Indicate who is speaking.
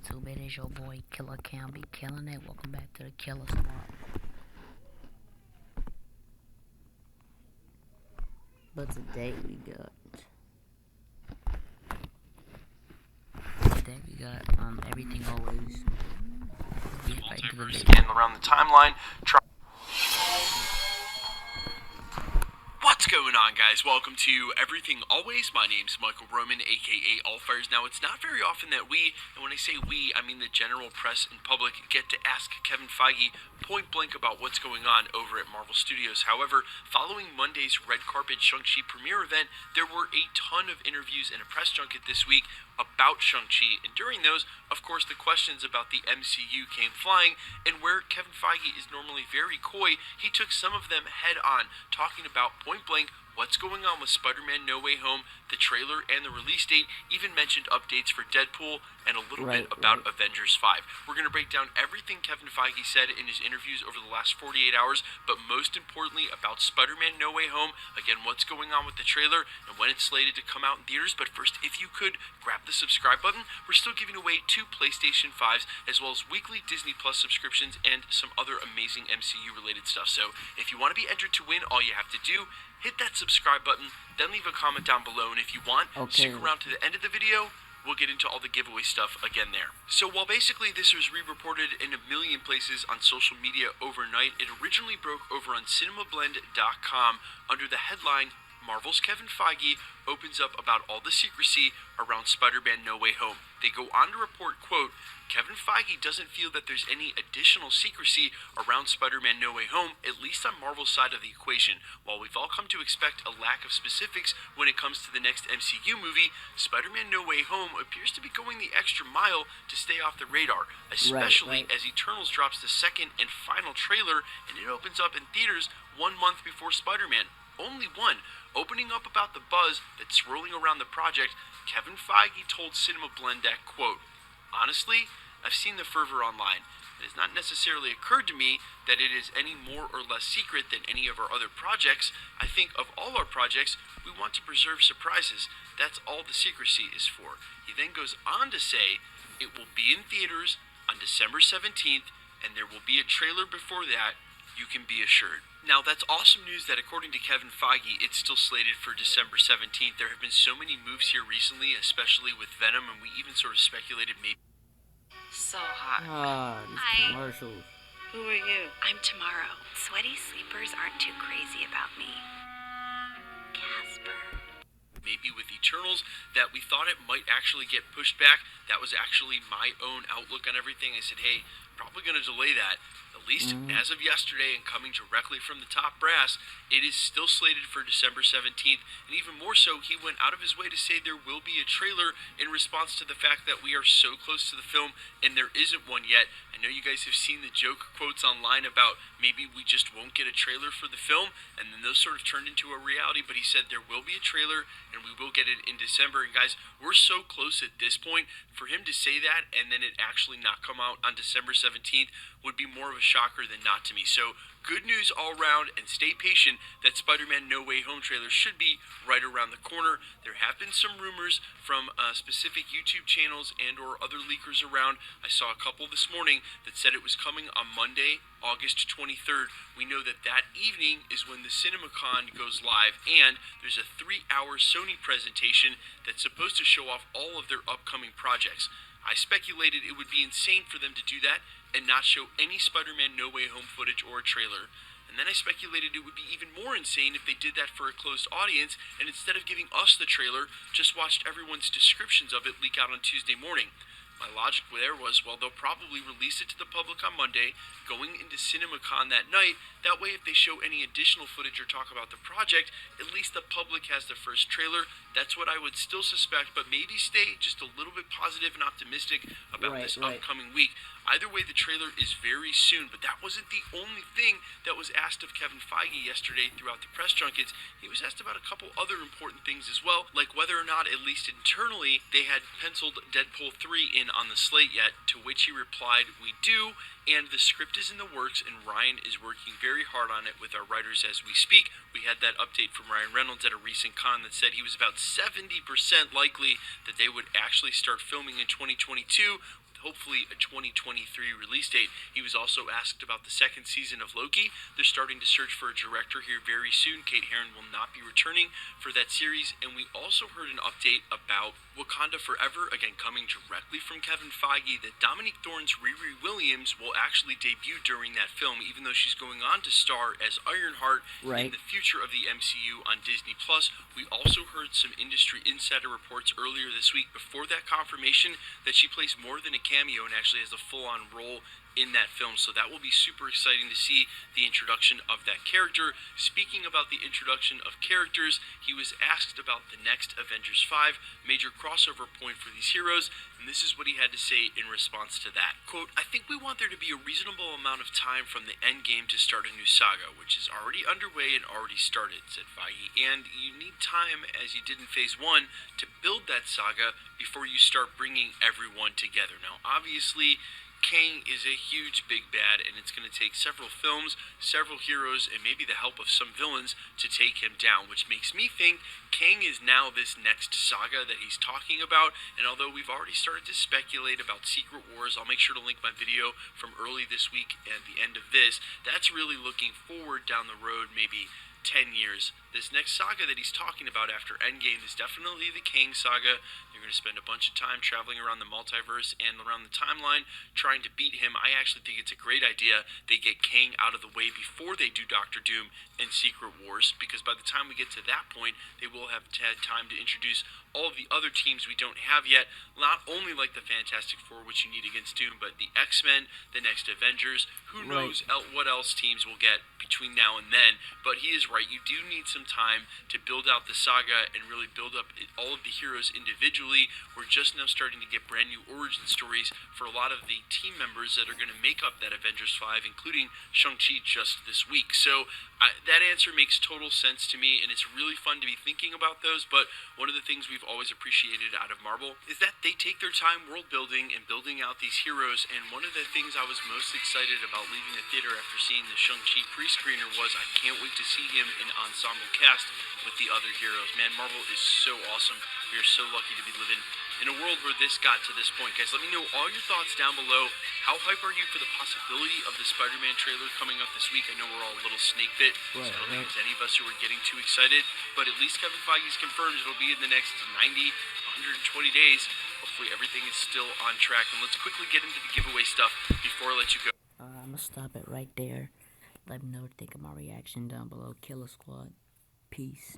Speaker 1: YouTube? It is your boy Killer Cam. Be killing it. Welcome back to the Killer Squad. But today we got everything always.
Speaker 2: Multiverse again around the timeline. What's going on, guys? Welcome to Everything Always. My name's Michael Roman, aka Allfires. Now, it's not very often that we, and when I say we, I mean the general press and public, get to ask Kevin Feige point blank about what's going on over at Marvel Studios. However, following Monday's red carpet Shang-Chi premiere event, there were a ton of interviews and a press junket this week about Shang-Chi, and during those, of course, the questions about the MCU came flying, and where Kevin Feige is normally very coy, he took some of them head on, talking about point blank what's going on with Spider-Man No Way Home, the trailer, and the release date, even mentioned updates for Deadpool, and a little bit about Avengers 5. We're going to break down everything Kevin Feige said in his interviews over the last 48 hours, but most importantly about Spider-Man No Way Home, again, what's going on with the trailer, and when it's slated to come out in theaters. But first, if you could, grab the subscribe button. We're still giving away 2 PlayStation 5s, as well as weekly Disney Plus subscriptions, and some other amazing MCU-related stuff. So, if you want to be entered to win, all you have to do, hit that subscribe button, then leave a comment down below, and if you want, stick around to the end of the video. We'll get into all the giveaway stuff again there. So while basically this was re-reported in a million places on social media overnight, it originally broke over on cinemablend.com under the headline, Marvel's Kevin Feige opens up about all the secrecy around Spider-Man No Way Home. They go on to report, quote, Kevin Feige doesn't feel that there's any additional secrecy around Spider-Man No Way Home, at least on Marvel's side of the equation. While we've all come to expect a lack of specifics when it comes to the next MCU movie, Spider-Man No Way Home appears to be going the extra mile to stay off the radar, especially as Eternals drops the second and final trailer, and it opens up in theaters 1 month before Spider-Man. Only one. Opening up about the buzz that's swirling around the project, Kevin Feige told CinemaBlend that, quote, honestly, I've seen the fervor online. It has not necessarily occurred to me that it is any more or less secret than any of our other projects. I think of all our projects, we want to preserve surprises. That's all the secrecy is for. He then goes on to say, it will be in theaters on December 17th, and there will be a trailer before that. You can be assured. Now, that's awesome news that according to Kevin Feige, it's still slated for December 17th. There have been so many moves here recently, especially with Venom, and we even sort of speculated maybe...
Speaker 3: So hot.
Speaker 1: These commercials.
Speaker 3: Who are you?
Speaker 4: I'm Tomorrow. Sweaty sleepers aren't too crazy about me. Casper.
Speaker 2: Maybe with Eternals, that we thought it might actually get pushed back. That was actually my own outlook on everything. I said, hey, probably going to delay that. At least as of yesterday, and coming directly from the top brass, it is still slated for December 17th. And even more so, he went out of his way to say there will be a trailer in response to the fact that we are so close to the film and there isn't one yet. I know you guys have seen the joke quotes online about maybe we just won't get a trailer for the film, and then those sort of turned into a reality. But he said there will be a trailer and we will get it in December. And guys, we're so close at this point. For him to say that and then it actually not come out on December 17th would be more of a shocker than not to me. So good news all around, and stay patient. That Spider-Man No Way Home trailer should be right around the corner. There have been some rumors from specific YouTube channels and or other leakers around. I saw a couple this morning that said it was coming on Monday, August 23rd. We know that that evening is when the CinemaCon goes live, and there's a 3-hour Sony presentation that's supposed to show off all of their upcoming projects. I speculated it would be insane for them to do that and not show any Spider-Man No Way Home footage or a trailer. And then I speculated it would be even more insane if they did that for a closed audience, and instead of giving us the trailer, just watched everyone's descriptions of it leak out on Tuesday morning. My logic there was, well, they'll probably release it to the public on Monday, going into CinemaCon that night. That way, if they show any additional footage or talk about the project, at least the public has the first trailer. That's what I would still suspect, but maybe stay just a little bit positive and optimistic about this upcoming week. Either way, the trailer is very soon, but that wasn't the only thing that was asked of Kevin Feige yesterday throughout the press junkets. He was asked about a couple other important things as well, like whether or not, at least internally, they had penciled Deadpool 3 in on the slate yet, to which he replied, we do, and the script is in the works, and Ryan is working very hard on it with our writers as we speak. We had that update from Ryan Reynolds at a recent con that said he was about 70% likely that they would actually start filming in 2022, with hopefully a 2023 release date. He was also asked about the second season of Loki. They're starting to search for a director here very soon. Kate Herron will not be returning for that series. And we also heard an update about Wakanda Forever, again coming directly from Kevin Feige, that Dominique Thorne's Riri Williams will actually debut during that film, even though she's going on to star as Ironheart in the future of the MCU on Disney+. We also heard some industry insider reports earlier this week before that confirmation that she plays more than a cameo and actually has a full-on role in that film, so that will be super exciting to see the introduction of that character. Speaking about the introduction of characters, he was asked about the next Avengers 5 major crossover point for these heroes, and this is what he had to say in response to that. Quote, "I think we want there to be a reasonable amount of time from the end game to start a new saga, which is already underway and already started," said Feige, "and you need time, as you did in Phase 1, to build that saga before you start bringing everyone together." Now, obviously, Kang is a huge big bad, and it's going to take several films, several heroes, and maybe the help of some villains to take him down, which makes me think Kang is now this next saga that he's talking about. And although we've already started to speculate about Secret Wars, I'll make sure to link my video from early this week and the end of this. That's really looking forward down the road, maybe 10 years. This next saga that he's talking about after Endgame is definitely the Kang saga. They're going to spend a bunch of time traveling around the multiverse and around the timeline trying to beat him. I actually think it's a great idea they get Kang out of the way before they do Doctor Doom and Secret Wars, because by the time we get to that point, they will have had time to introduce all of the other teams we don't have yet, not only like the Fantastic Four, which you need against Doom, but the X-Men, the next Avengers. Who knows what else teams will get between now and then. But he is right, you do need some time to build out the saga and really build up all of the heroes individually. We're just now starting to get brand new origin stories for a lot of the team members that are going to make up that Avengers 5, including Shang-Chi just this week. So that answer makes total sense to me, and it's really fun to be thinking about those. But one of the things we've always appreciated out of Marvel is that they take their time world building and building out these heroes. And one of the things I was most excited about leaving the theater after seeing the Shang-Chi pre-screener was I can't wait to see him in ensemble cast with the other heroes. Man, Marvel is so awesome. We are so lucky to be living in a world where this got to this point. Guys, let me know all your thoughts down below. How hype are you for the possibility of the Spider-Man trailer coming up this week? I know we're all a little snake bit, so I don't think there's any of us who are getting too excited, but at least Kevin Feige's confirmed it'll be in the next 90, 120 days. Hopefully everything is still on track, and let's quickly get into the giveaway stuff before I let you go.
Speaker 1: I'm gonna stop it right there. Let me know what you think of my reaction down below. Killer Squad. Peace.